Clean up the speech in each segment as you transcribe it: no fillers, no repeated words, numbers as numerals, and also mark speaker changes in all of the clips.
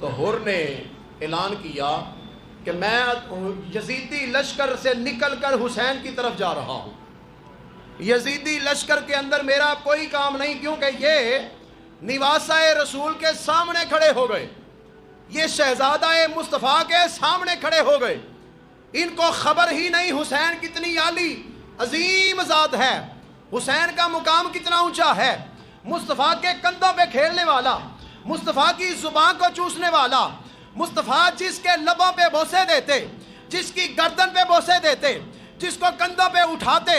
Speaker 1: تو حر نے اعلان کیا کہ میں یزیدی لشکر سے نکل کر حسین کی طرف جا رہا ہوں، یزیدی لشکر کے اندر میرا کوئی کام نہیں، کیونکہ یہ نواسہ رسول کے سامنے کھڑے ہو گئے، یہ شہزادہ مصطفیٰ کے سامنے کھڑے ہو گئے، ان کو خبر ہی نہیں حسین کتنی عالی عظیم ذات ہے، حسین کا مقام کتنا اونچا ہے، مصطفیٰ کے کندھوں پہ کھیلنے والا، مصطفیٰ کی زبان کو چوسنے والا، مصطفیٰ جس کے لبوں پہ بوسے دیتے، جس کی گردن پہ بوسے دیتے، جس کو کندھوں پہ اٹھاتے،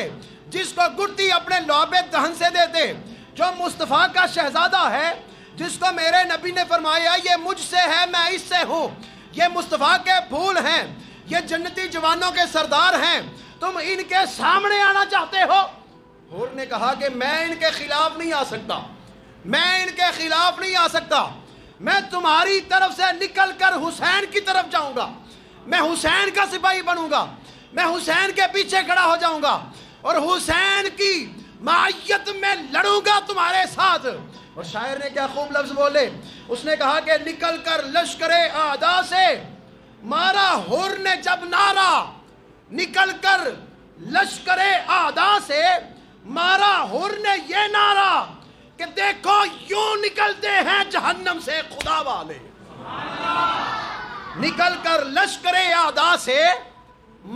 Speaker 1: جس کو گڑتی اپنے لعاب دہن سے دیتے، جو مصطفیٰ کا شہزادہ ہے، جس کو میرے نبی نے فرمایا یہ مجھ سے ہے میں اس سے ہوں، یہ مصطفیٰ کے پھول ہیں، یہ جنتی جوانوں کے سردار ہیں، تم ان کے سامنے آنا چاہتے ہو؟ حور نے کہا کہ میں ان کے خلاف نہیں آ سکتا، میں ان کے خلاف نہیں آ سکتا، میں تمہاری طرف سے نکل کر حسین کی طرف جاؤں گا، میں حسین کا سپاہی بنوں گا، میں حسین کے پیچھے کھڑا ہو جاؤں گا اور حسین کی معیت میں لڑوں گا تمہارے ساتھ۔ اور شاعر نے کیا خوب لفظ بولے، اس نے کہا کہ نکل کر لشکر اعدا سے مارا حر نے جب نعرہ، نکل کر لشکر اعدا سے مارا حر نے یہ نعرہ کہ دیکھو یوں نکلتے ہیں جہنم سے خدا والے۔ نکل کر لشکر اعدا سے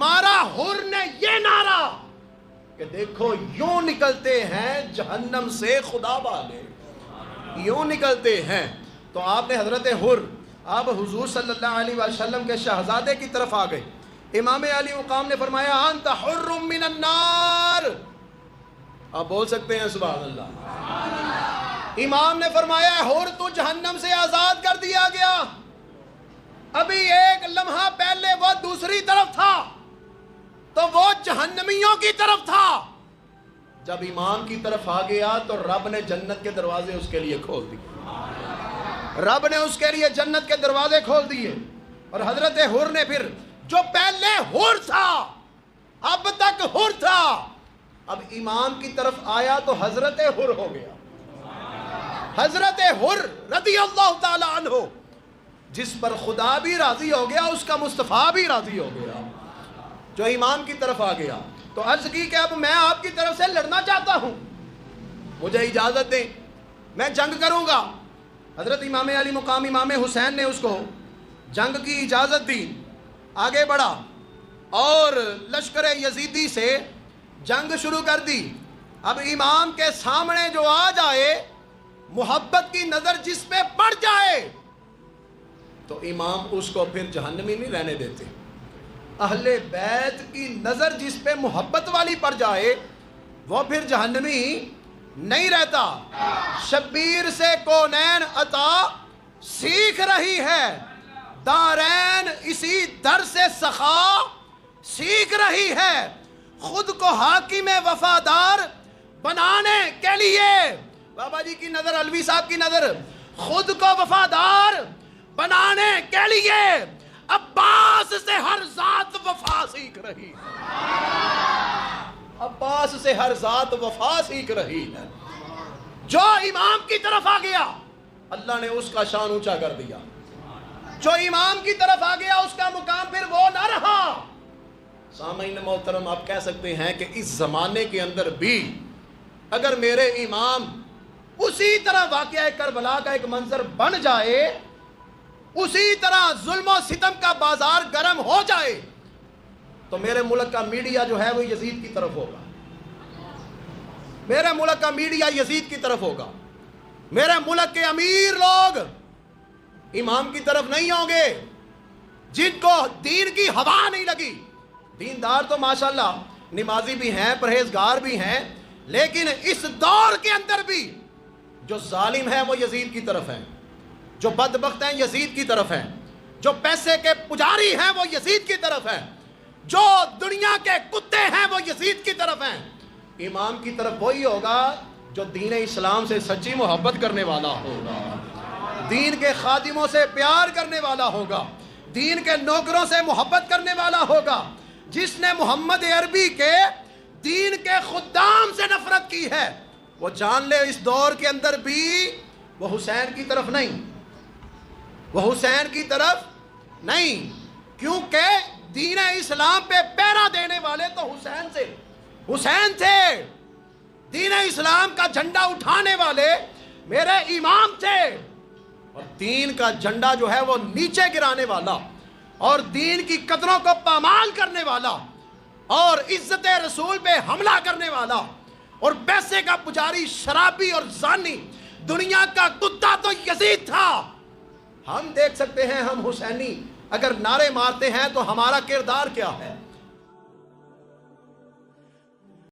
Speaker 1: مارا حر نے یہ نعرہ کہ دیکھو یوں نکلتے ہیں جہنم سے خدا والے، یوں نکلتے ہیں۔ تو آپ نے حضرت حر، آپ حضور صلی اللہ علیہ وسلم کے شہزادے کی طرف آ گئے، امام علی مقام نے فرمایا انت حر من النار، آپ بول سکتے ہیں سبحان اللہ۔ امام نے فرمایا حر تو جہنم سے آزاد کر دیا گیا، ابھی ایک لمحہ پہلے وہ دوسری طرف تھا تو وہ جہنمیوں کی طرف تھا، جب امام کی طرف آ گیا تو رب نے جنت کے دروازے اس کے لیے کھول دیے، رب نے اس کے لیے جنت کے دروازے کھول دیے۔ اور حضرت حر نے پھر جو پہلے حر تھا، اب تک حر تھا، اب امام کی طرف آیا تو حضرت حر ہو گیا، حضرت حر رضی اللہ تعالی عنہ، جس پر خدا بھی راضی ہو گیا، اس کا مصطفیٰ بھی راضی ہو گیا، جو امام کی طرف آ گیا۔ تو عرض کی کہ اب میں آپ کی طرف سے لڑنا چاہتا ہوں، مجھے اجازت دیں، میں جنگ کروں گا۔ حضرت امام علی مقام امام حسین نے اس کو جنگ کی اجازت دی، آگے بڑھا اور لشکر یزیدی سے جنگ شروع کر دی۔ اب امام کے سامنے جو آ جائے، محبت کی نظر جس پہ پڑ جائے تو امام اس کو پھر جہنمی نہیں رہنے دیتے، اہل بیت کی نظر جس پہ محبت والی پڑ جائے وہ پھر جہنمی نہیں رہتا۔ شبیر سے کونین عطا سیکھ رہی ہے، دارین اسی در سے سخا سیکھ رہی ہے، خود کو حاکم وفادار بنانے کے لیے، بابا جی کی نظر، علوی صاحب کی نظر، خود کو وفادار بنانے کے لیے عباس سے ہر ذات وفا سیکھ رہی ہے، عباس سے ہر ذات وفا سیکھ رہی ہے۔ جو امام کی طرف آ گیا اللہ نے اس کا شان اونچا کر دیا، جو امام کی طرف آ گیا اس کا مقام پھر وہ نہ رہا۔ سامعین محترم، آپ کہہ سکتے ہیں کہ اس زمانے کے اندر بھی اگر میرے امام اسی طرح واقعہ کربلا کا ایک منظر بن جائے، اسی طرح ظلم و ستم کا بازار گرم ہو جائے، تو میرے ملک کا میڈیا جو ہے وہ یزید کی طرف ہوگا، میرے ملک کا میڈیا یزید کی طرف ہوگا، میرے ملک کے امیر لوگ امام کی طرف نہیں ہوں گے، جن کو دین کی ہوا نہیں لگی۔ دیندار تو ماشاءاللہ نمازی بھی ہیں، پرہیزگار بھی ہیں، لیکن اس دور کے اندر بھی جو ظالم ہے وہ یزید کی طرف ہیں، جو بدبخت ہیں یزید کی طرف ہیں، جو پیسے کے پجاری ہیں وہ یزید کی طرف ہیں، جو دنیا کے کتے ہیں وہ یزید کی طرف ہیں۔ امام کی طرف وہی ہوگا جو دین اسلام سے سچی محبت کرنے والا ہوگا، دین کے خادموں سے پیار کرنے والا ہوگا، دین کے نوکروں سے محبت کرنے والا ہوگا، جس نے محمد عربی کے دین کے خدام سے نفرت کی ہے وہ جان لے اس دور کے اندر بھی وہ حسین کی طرف نہیں، وہ حسین کی طرف نہیں، کیونکہ دین اسلام پہ پہرا دینے والے تو حسین تھے، دین اسلام کا جھنڈا اٹھانے والے میرے امام تھے، اور دین کا جھنڈا جو ہے وہ نیچے گرانے والا اور دین کی قدروں کو پامال کرنے والا اور عزت رسول پہ حملہ کرنے والا اور پیسے کا پجاری، شرابی اور زانی، دنیا کا کتا تو یزید تھا۔ ہم دیکھ سکتے ہیں، ہم حسینی اگر نعرے مارتے ہیں تو ہمارا کردار کیا ہے؟